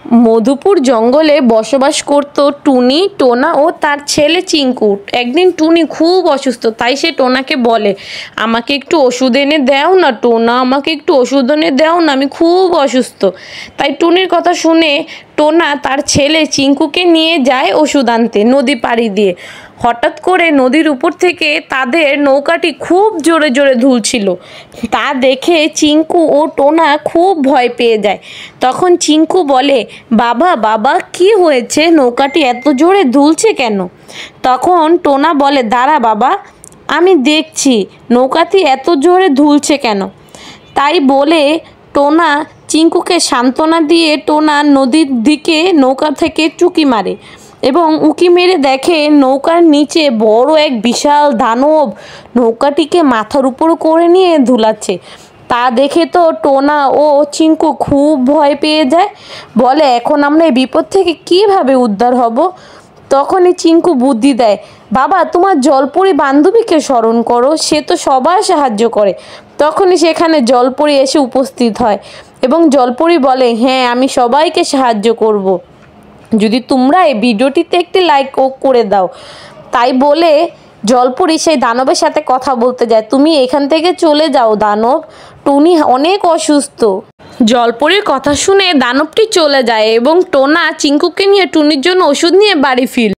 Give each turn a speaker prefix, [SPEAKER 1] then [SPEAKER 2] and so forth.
[SPEAKER 1] মধুপুর জঙ্গলে বসবাস করত টুনি, টোনা ও তার ছেলে চিঙ্কু। একদিন টুনি খুব অসুস্থ, তাই সে টোনাকে বলে, আমাকে একটু ওষুধ এনে দাও না টোনা, আমাকে একটু ওষুধ এনে দাও না, আমি খুব অসুস্থ। তাই টুনির কথা শুনে টোনা তার ছেলে চিঙ্কুকে নিয়ে যায় ওষুধ আনতে নদী পাড়ি দিয়ে। হঠাৎ করে নদীর উপর থেকে তাদের নৌকাটি খুব জোরে জোরে দুলছিল। তা দেখে চিঙ্কু ও টোনা খুব ভয় পেয়ে যায়। তখন চিঙ্কু বলে, বাবা বাবা কি হয়েছে, নৌকাটি এত জোরে দুলছে কেন? তখন টোনা বলে, দাঁড়া বাবা, আমি দেখছি নৌকাটি এত জোরে দুলছে কেন। তাই বলে টোনা চিঙ্কুকে সান্ত্বনা দিয়ে টোনা নদীর দিকে নৌকা থেকে চুকি মারে এবং উঁকি মেরে দেখে নৌকার নিচে বড় এক বিশাল দানব নৌকাটিকে মাথার উপর করে নিয়ে ধুলাচ্ছে। তা দেখে তো টোনা ও চিঙ্কু খুব ভয় পেয়ে যায়, বলে এখন আমরা এই বিপদ থেকে কিভাবে উদ্ধার হব? তখনই চিঙ্কু বুদ্ধি দেয়, বাবা তোমার জলপরি বান্ধবীকে স্মরণ করো, সে তো সবার সাহায্য করে। তখনই সেখানে জলপরি এসে উপস্থিত হয় এবং জলপরি বলে, হ্যাঁ আমি সবাইকে সাহায্য করব যদি তোমরা এই ভিডিওটিতে একটি লাইক করে দাও। তাই বলে জলপরি সেই দানবের সাথে কথা বলতে যায়, তুমি এখান থেকে চলে যাও দানব, টুনি অনেক অসুস্থ। জলপরির কথা শুনে দানবটি চলে যায় এবং টোনা চিঙ্কুকে নিয়ে টুনির জন্য ওষুধ নিয়ে বাড়ি ফিরল।